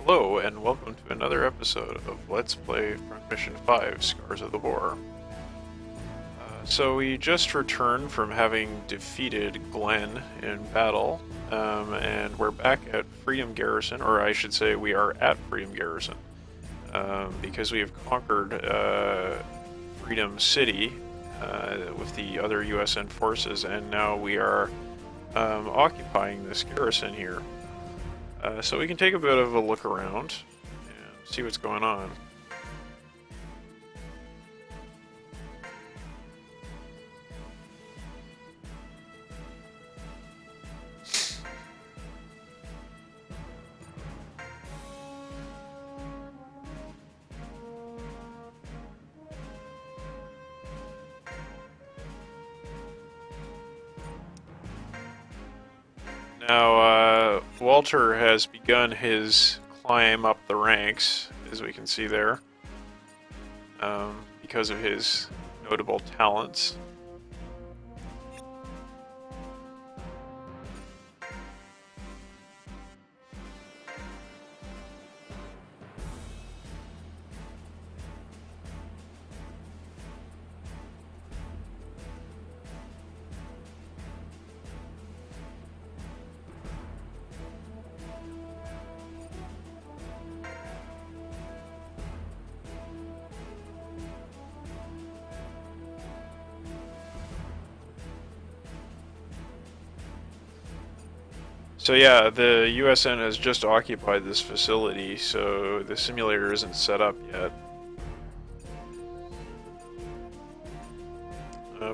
Hello, and welcome to another episode of Let's Play Front Mission 5, Scars of the War. So we just returned from having defeated Glen in battle, and we're back at Freedom Garrison, or I should say we are at Freedom Garrison, because we have conquered Freedom City with the other USN forces, and now we are occupying this garrison here. So we can take a bit of a look around and see what's going on. Now, Walter has begun his climb up the ranks, as we can see there, because of his notable talents. So yeah, the USN has just occupied this facility, so the simulator isn't set up yet.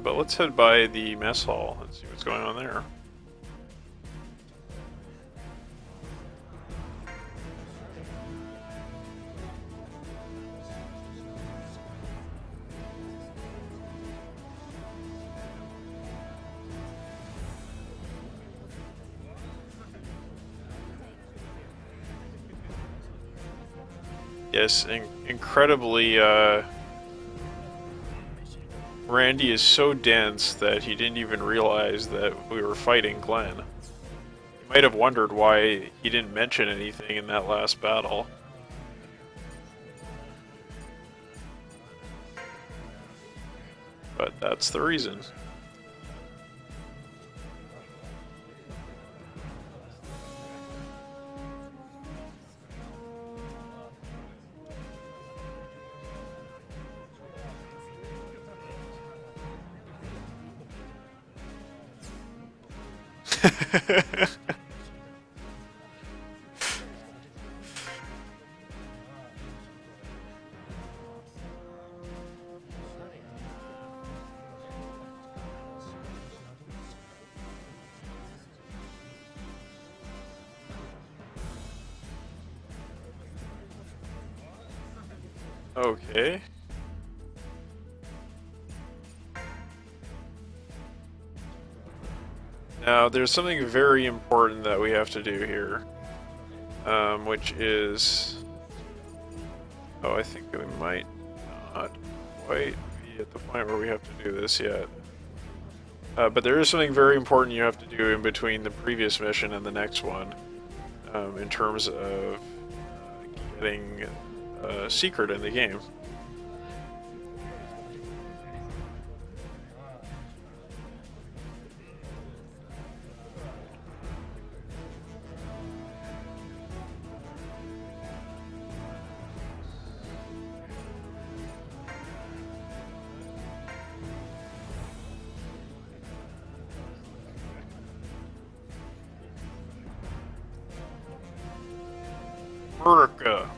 But let's head by the mess hall and see what's going on there. Yes, incredibly, Randy is so dense that he didn't even realize that we were fighting Glen. He might have wondered why he didn't mention anything in that last battle. But that's the reason. Okay. Now, there's something very important that we have to do here, which is... Oh, I think we might not quite be at the point where we have to do this yet. But there is something very important you have to do in between the previous mission and the next one, in terms of getting a secret in the game. America.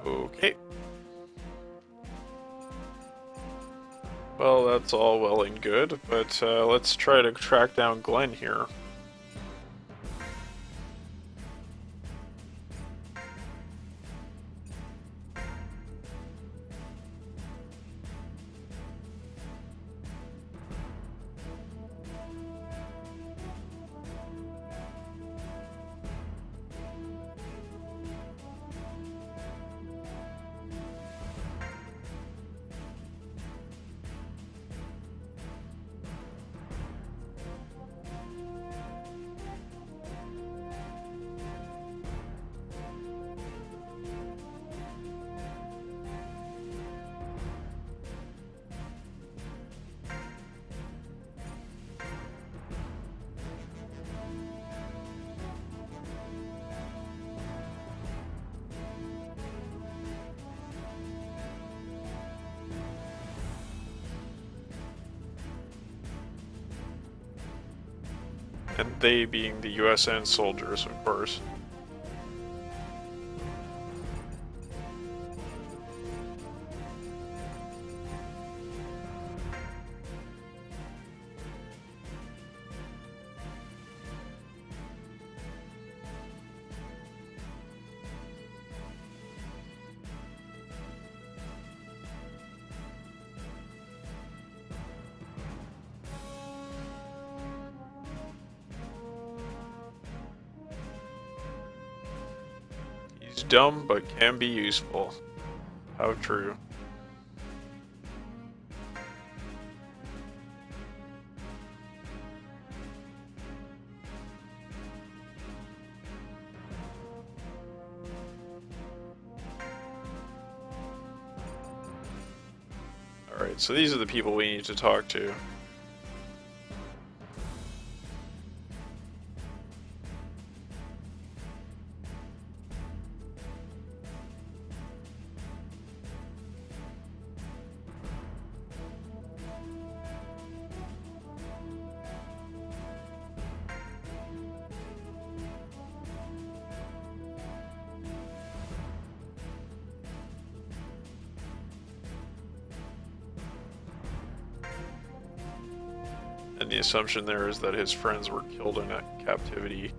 Okay. Well, that's all well and good, but let's try to track down Glen here. And they being the USN soldiers, of course. He's dumb, but can be useful. How true. Alright, so these are the people we need to talk to. And the assumption there is that his friends were killed in a captivity.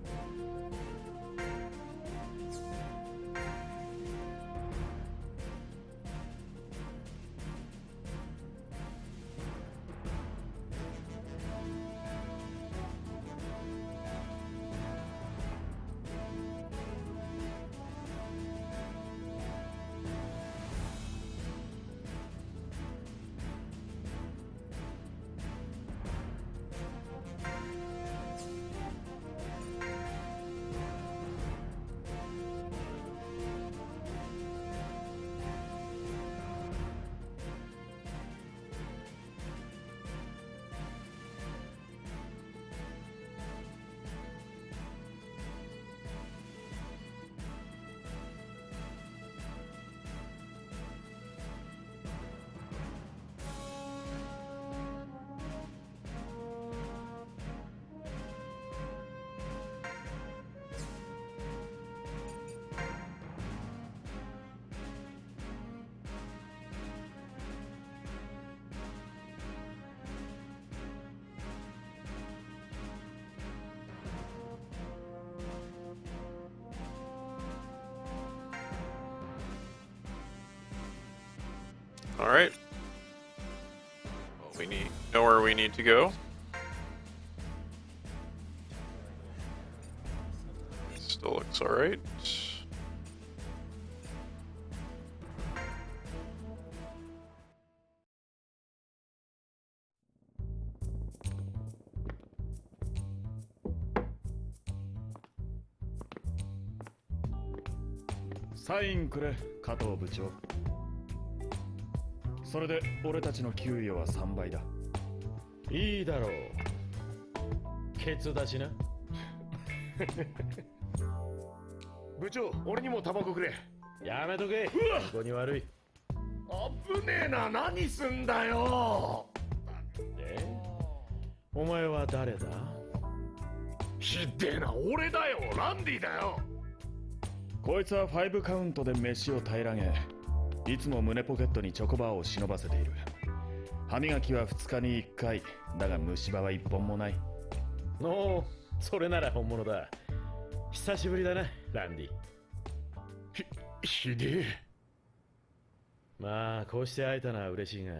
Alright. Well, we know where we need to go. Still looks alright. Sign くれ、加藤部長。それで俺たちの給与は3倍だ。いいだろう。ケツだしな。部長、俺にもタバコくれ。やめとけ。ここに悪い。危ねえな、何すんだよ。お前は誰だ？ひでえな、俺だよ、ランディだよ。こいつは5カウントで飯を平らげ、いつも胸ポケットにチョコバーを忍ばせている。歯磨きは2日に1回、だが虫歯は1本もない。おお、それなら本物だ。久しぶりだな、ランディ。ひでえ。まあ、こうして会えたのは嬉しいが、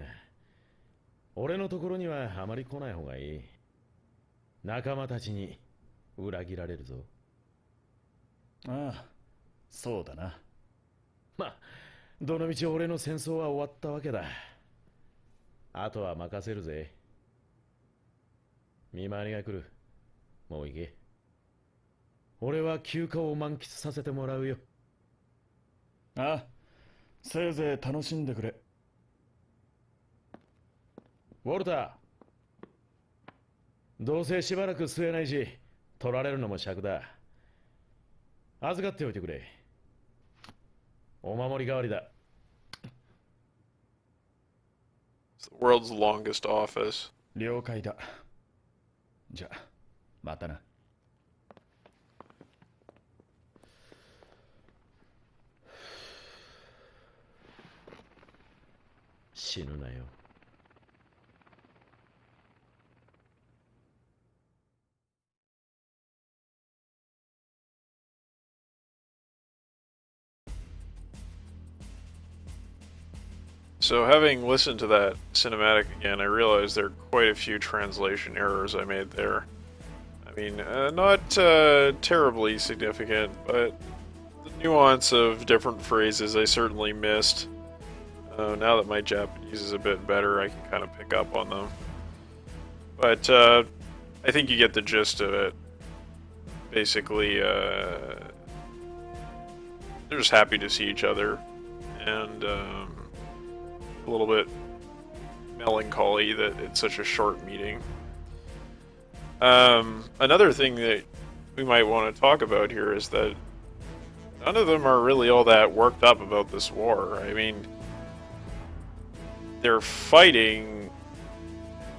俺のところにはあまり来ない方がいい。仲間たちに裏切られるぞ。ああ、そうだな。まあ、どのみち俺の戦争は終わったわけだ。あとは任せるぜ。見回りが来る。もう行け。俺は休暇を満喫させてもらうよ。ああ、せいぜい楽しんでくれ。ウォルター、どうせしばらく吸えないし、取られるのも尺だ。預かっておいてくれ。お守り代わりだ。It's the world's longest office. 了解だ。じゃあ、またな。死ぬなよ。So having listened to that cinematic again, I realized there are quite a few translation errors I made there. I mean, not terribly significant, but the nuance of different phrases I certainly missed. Now that my Japanese is a bit better, I can kind of pick up on them. But I think you get the gist of it. Basically, they're just happy to see each other, and a little bit melancholy that it's such a short meeting. Another thing that we might want to talk about here is that none of them are really all that worked up about this war. I mean, they're fighting,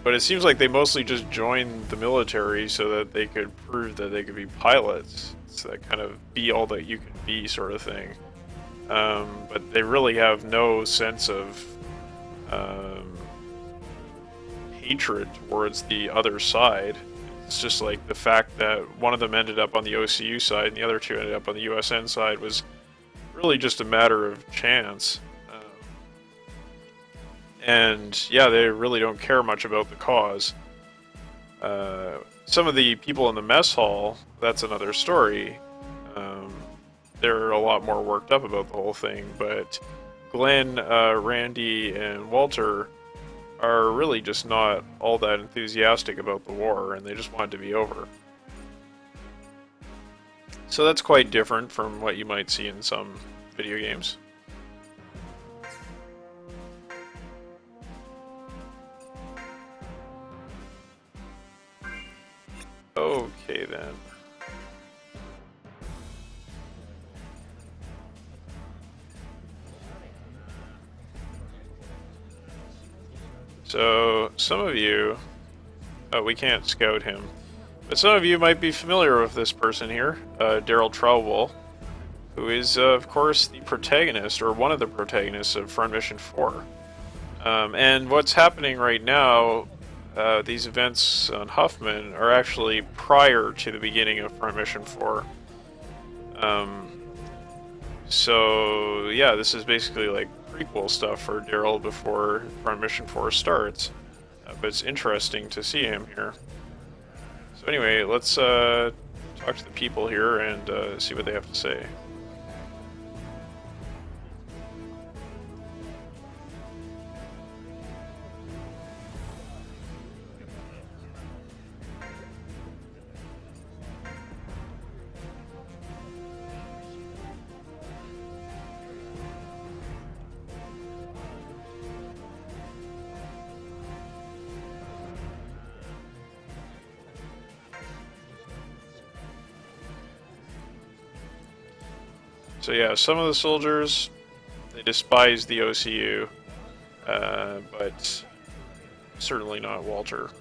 but it seems like they mostly just joined the military so that they could prove that they could be pilots. It's that kind of be all that you can be sort of thing. But they really have no sense of hatred towards the other side. It's just like the fact that one of them ended up on the OCU side and the other two ended up on the USN side was really just a matter of chance. And yeah, they really don't care much about the cause. Some of the people in the mess hall, that's another story. They're a lot more worked up about the whole thing, but Glen, Randy, and Walter are really just not all that enthusiastic about the war, and they just want it to be over. So that's quite different from what you might see in some video games. Okay then. So, some of you, we can't scout him, but some of you might be familiar with this person here, Daryl Trowell, who is, of course, the protagonist, or one of the protagonists of Front Mission 4. And what's happening right now, these events on Huffman are actually prior to the beginning of Front Mission 4. So, yeah, this is basically like prequel stuff for Daryl before Front Mission 4 starts. But it's interesting to see him here. So anyway, let's talk to the people here and see what they have to say. So yeah, some of the soldiers, they despise the OCU, but certainly not Walter.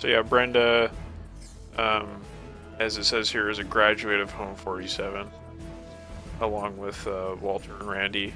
So yeah, Brenda, as it says here, is a graduate of Home 47, along with Walter and Randy.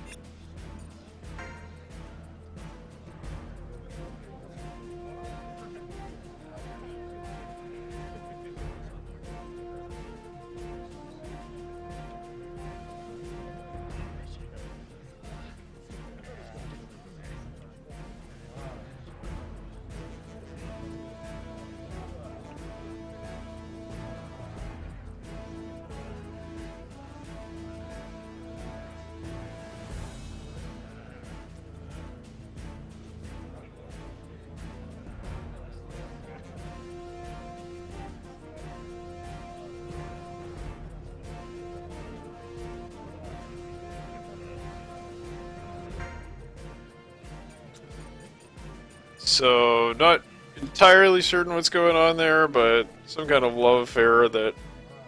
So, not entirely certain what's going on there, but some kind of love affair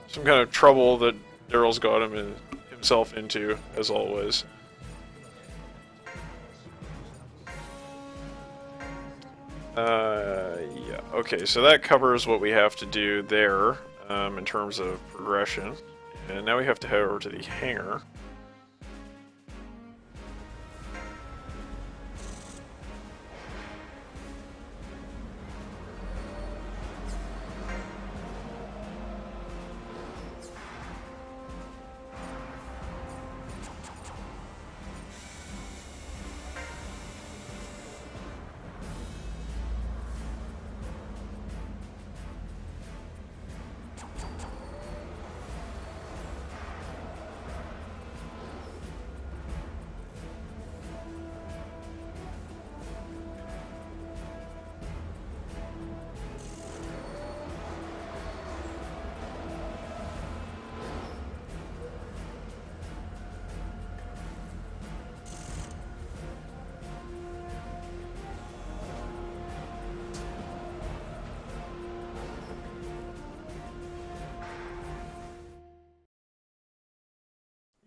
some kind of trouble that Daryl's got himself into, as always. Yeah, okay, so that covers what we have to do there, in terms of progression. And now we have to head over to the hangar.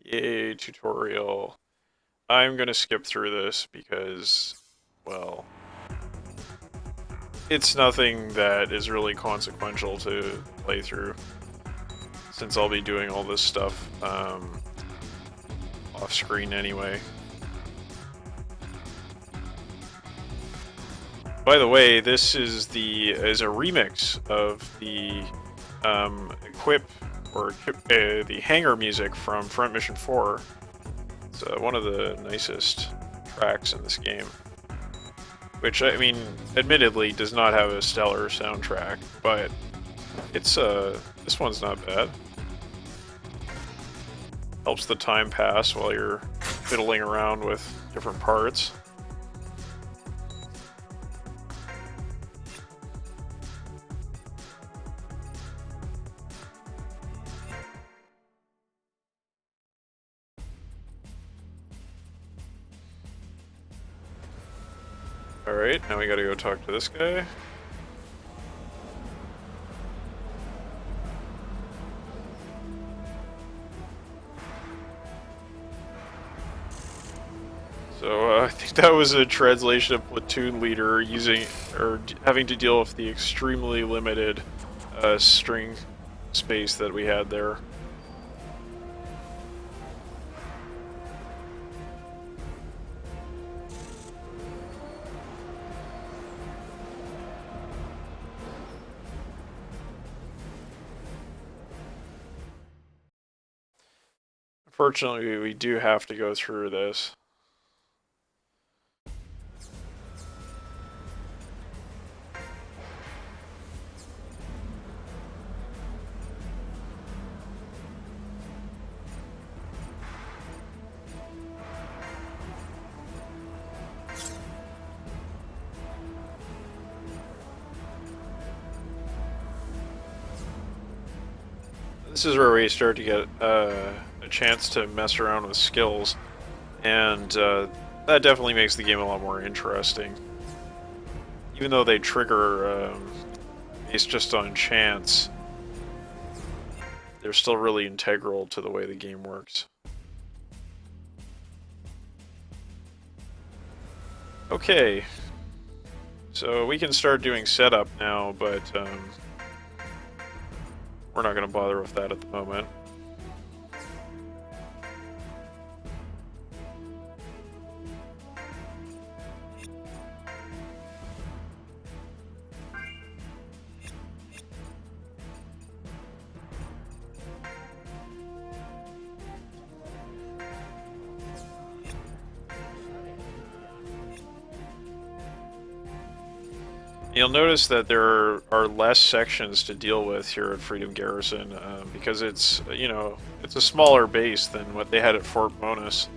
Yay, tutorial. I'm gonna skip through this because, well, it's nothing that is really consequential to play through, since I'll be doing all this stuff off screen anyway. By the way, this is a remix of the the hangar music from Front Mission 4. It's one of the nicest tracks in this game. Which, I mean, admittedly does not have a stellar soundtrack, but it's this one's not bad. Helps the time pass while you're fiddling around with different parts. Alright, now we gotta go talk to this guy. So, I think that was a translation of Platoon Leader having to deal with the extremely limited string space that we had there. Unfortunately, we do have to go through this. This is where we start to get a chance to mess around with skills, and that definitely makes the game a lot more interesting. Even though they trigger based just on chance, they're still really integral to the way the game works. Okay. So we can start doing setup now, but we're not going to bother with that at the moment. You'll notice that there are less sections to deal with here at Freedom Garrison because it's, you know, it's a smaller base than what they had at Fort Bonus.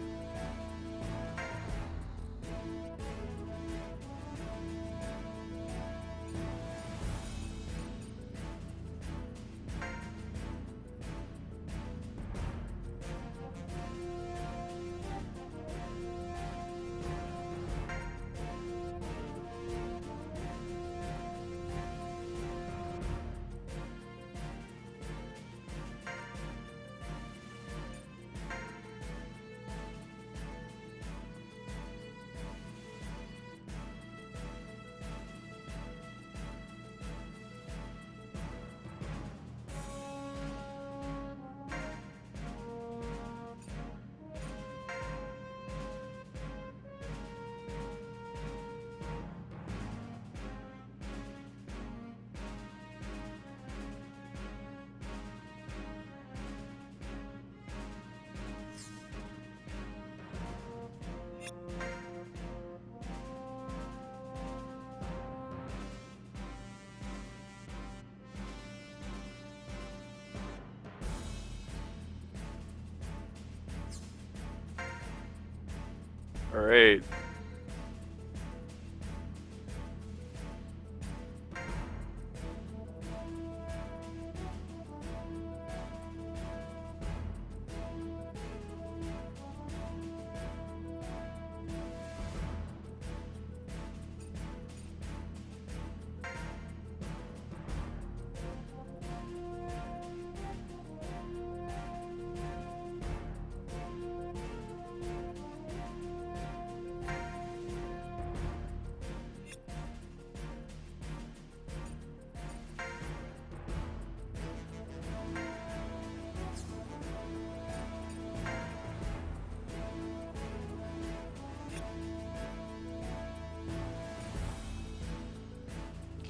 Alright.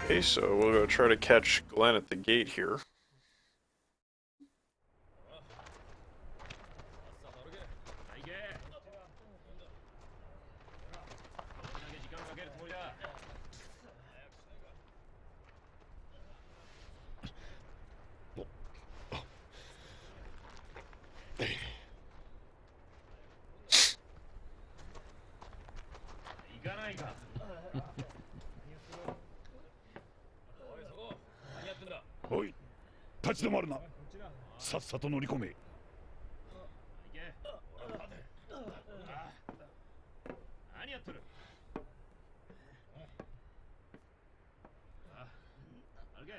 Okay, so we'll go try to catch Glen at the gate here.おい、立ち止まるな。さっさと乗り込め。何やってる。歩け。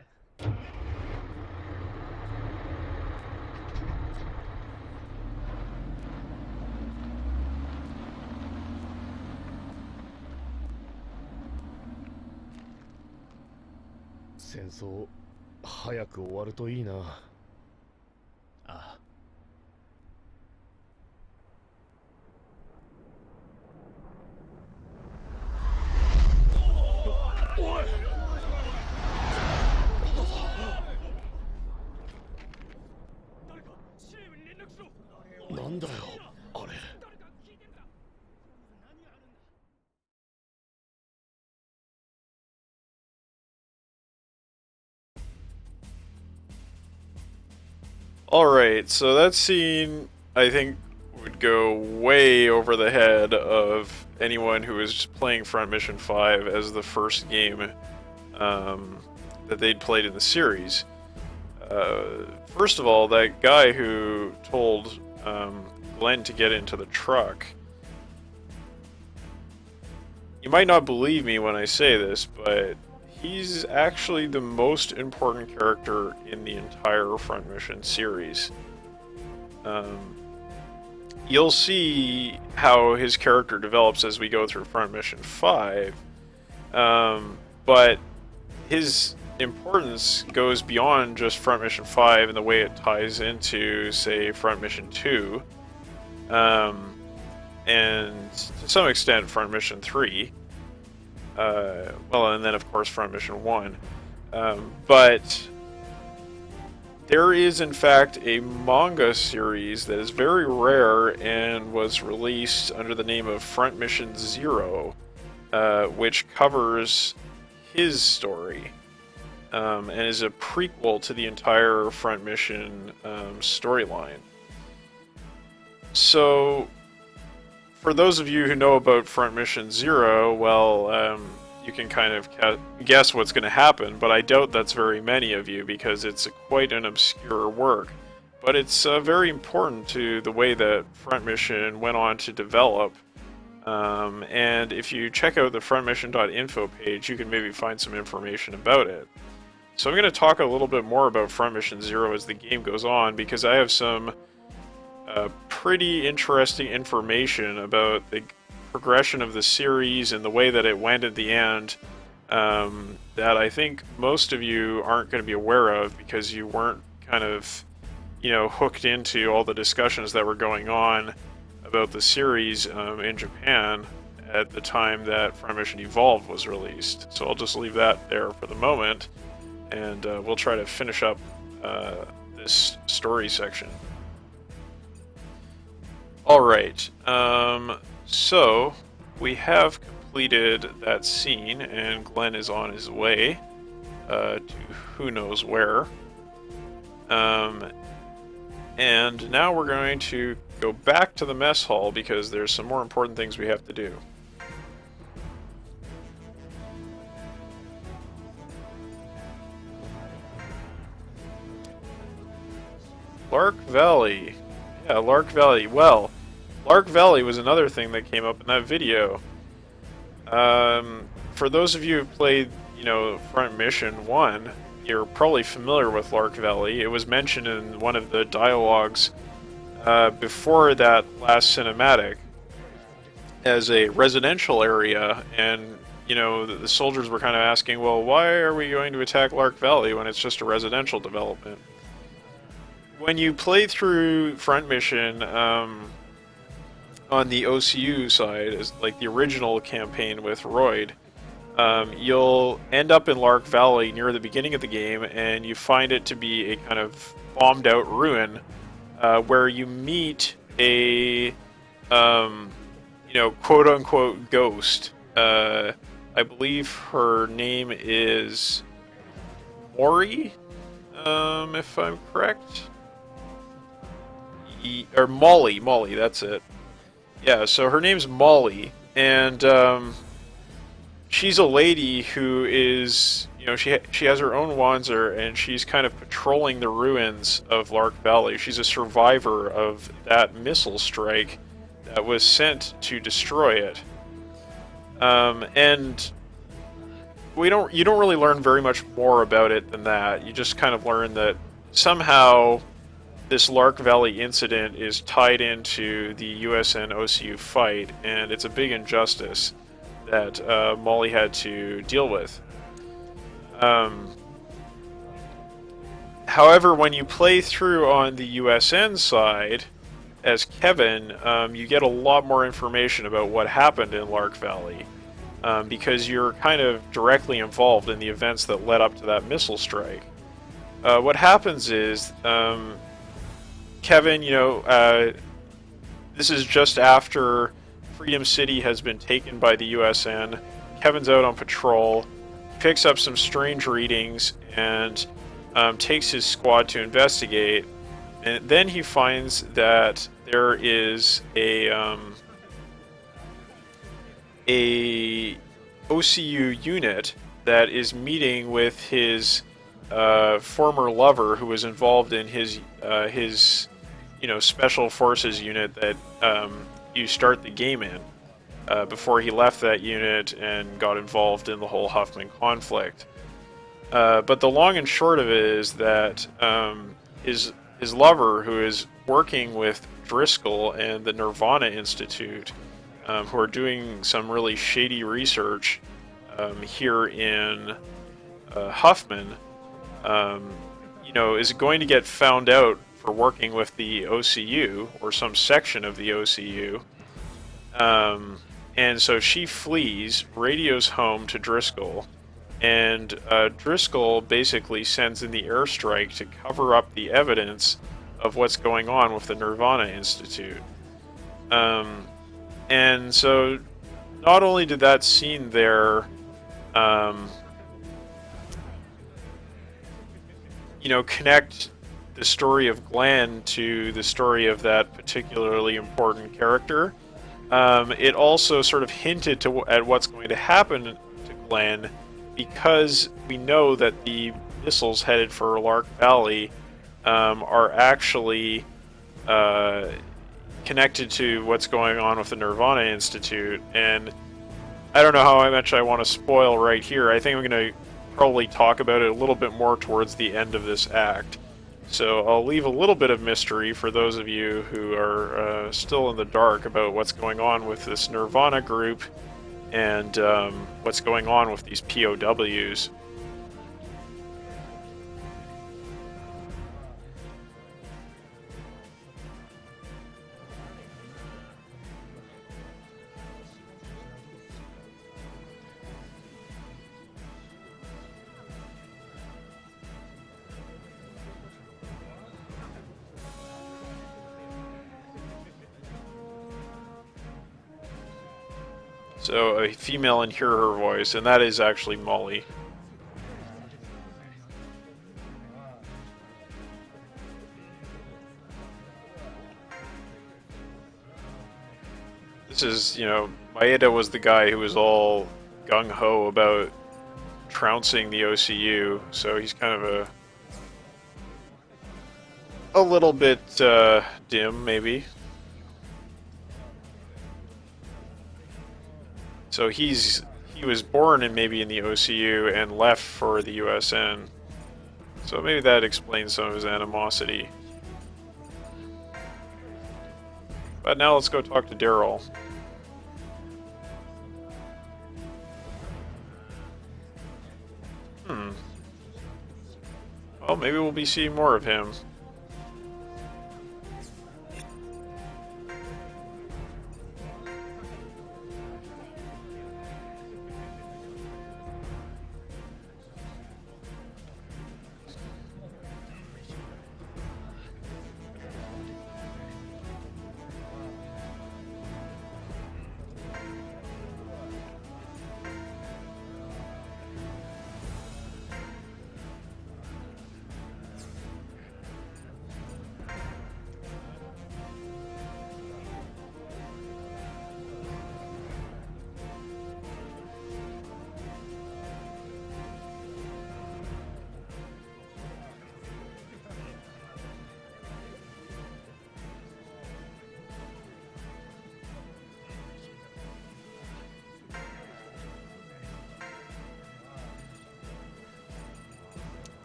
戦争早く終わるといいな。ああ。おい。なんだよあれ。Alright, so that scene, I think, would go way over the head of anyone who is playing Front Mission 5 as the first game that they'd played in the series. First of all, that guy who told Glen to get into the truck, you might not believe me when I say this, but he's actually the most important character in the entire Front Mission series. You'll see how his character develops as we go through Front Mission 5, But his importance goes beyond just Front Mission 5 and the way it ties into, say, Front Mission 2, and to some extent Front Mission 3. Well, and then of course Front Mission 1. But there is in fact a manga series that is very rare and was released under the name of Front Mission 0, which covers his story, and is a prequel to the entire Front Mission storyline. So, for those of you who know about Front Mission 0, well, you can kind of guess what's going to happen, but I doubt that's very many of you because it's quite an obscure work. But it's very important to the way that Front Mission went on to develop. And if you check out the frontmission.info page, you can maybe find some information about it. So I'm going to talk a little bit more about Front Mission 0 as the game goes on, because I have some pretty interesting information about the progression of the series and the way that it went at the end, that I think most of you aren't going to be aware of because you weren't kind of, hooked into all the discussions that were going on about the series in Japan at the time that Front Mission Evolved was released. So I'll just leave that there for the moment, and we'll try to finish up this story section. Alright, so we have completed that scene, and Glen is on his way to who knows where. And now we're going to go back to the mess hall because there's some more important things we have to do. Lark Valley. Yeah, Lark Valley. Well, Lark Valley was another thing that came up in that video. For those of you who played, Front Mission 1, you're probably familiar with Lark Valley. It was mentioned in one of the dialogues before that last cinematic as a residential area, and, the soldiers were kind of asking, well, why are we going to attack Lark Valley when it's just a residential development? When you play through Front Mission on the OCU side, as like the original campaign with Royd, you'll end up in Lark Valley near the beginning of the game, and you find it to be a kind of bombed out ruin where you meet a quote unquote ghost. I believe her name is Mori, if I'm correct. Or Molly, that's it. Yeah, so her name's Molly, and she's a lady who is, she has her own Wanzer, and she's kind of patrolling the ruins of Lark Valley. She's a survivor of that missile strike that was sent to destroy it. And you don't really learn very much more about it than that. You just kind of learn that somehow this Lark Valley incident is tied into the USN OCU fight, and it's a big injustice that Molly had to deal with. However, when you play through on the USN side as Kevin, you get a lot more information about what happened in Lark Valley, because you're kind of directly involved in the events that led up to that missile strike. What happens is, Kevin, this is just after Freedom City has been taken by the USN. Kevin's out on patrol, picks up some strange readings, and takes his squad to investigate. And then he finds that there is a OCU unit that is meeting with his former lover, who was involved in his special forces unit that you start the game in, before he left that unit and got involved in the whole Huffman conflict. But the long and short of it is that his lover, who is working with Driscoll and the Nirvana Institute, who are doing some really shady research here in Huffman, is going to get found out for working with the OCU or some section of the OCU. And so she flees, radios home to Driscoll, and Driscoll basically sends in the airstrike to cover up the evidence of what's going on with the Nirvana Institute. And so not only did that scene there connect the story of Glen to the story of that particularly important character, it also sort of hinted at what's going to happen to Glen, because we know that the missiles headed for Lark Valley are actually connected to what's going on with the Nirvana Institute. And I don't know how much I want to spoil right here. I think I'm going to probably talk about it a little bit more towards the end of this act. So I'll leave a little bit of mystery for those of you who are still in the dark about what's going on with this Nirvana group and what's going on with these POWs. So a female and hear her voice, and that is actually Molly. This is, Maeda was the guy who was all gung-ho about trouncing the OCU, so he's kind of a little bit dim, maybe. So he was born maybe in the OCU and left for the USN. So maybe that explains some of his animosity. But now let's go talk to Daryl. Well, maybe we'll be seeing more of him.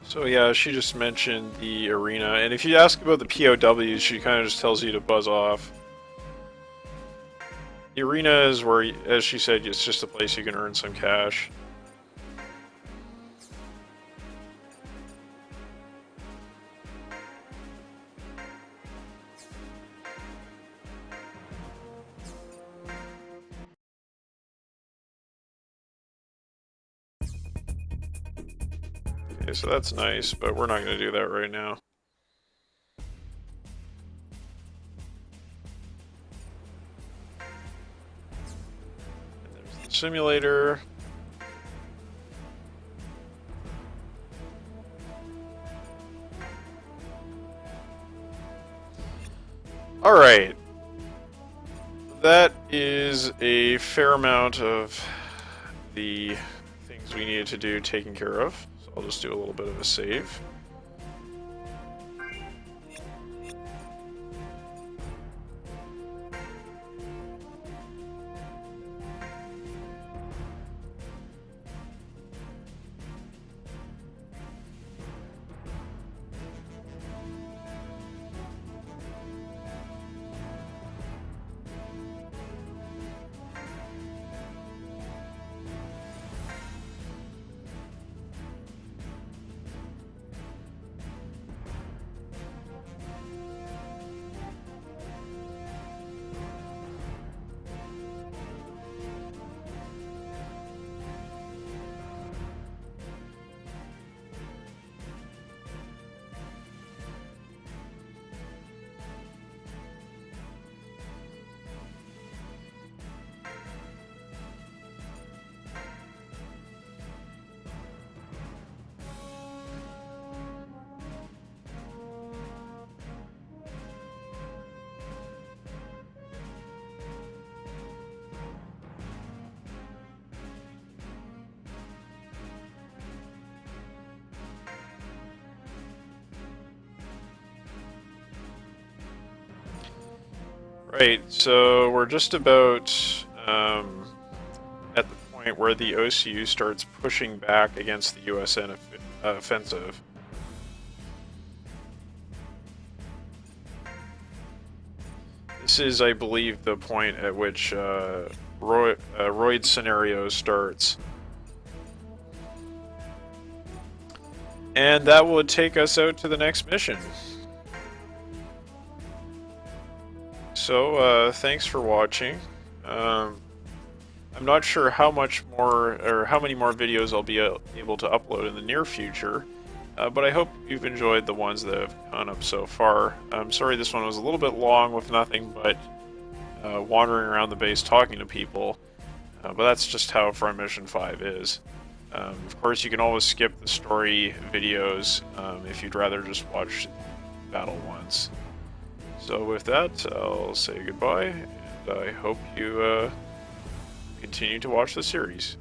So yeah, she just mentioned the arena, and if you ask about the POWs, she kind of just tells you to buzz off. The arena is where, as she said, it's just a place you can earn some cash. Okay, so that's nice, but we're not going to do that right now. And there's the simulator. Alright. That is a fair amount of the things we needed to do taken care of. So I'll just do a little bit of a save. Right, so we're just about at the point where the OCU starts pushing back against the USN offensive. This is, I believe, the point at which Royd's scenario starts. And that will take us out to the next mission. So, thanks for watching. I'm not sure how much more, or how many more videos I'll be able to upload in the near future, but I hope you've enjoyed the ones that have gone up so far. I'm sorry this one was a little bit long with nothing but wandering around the base talking to people, but that's just how Front Mission 5 is. Of course, you can always skip the story videos if you'd rather just watch battle ones. So with that, I'll say goodbye, and I hope you continue to watch the series.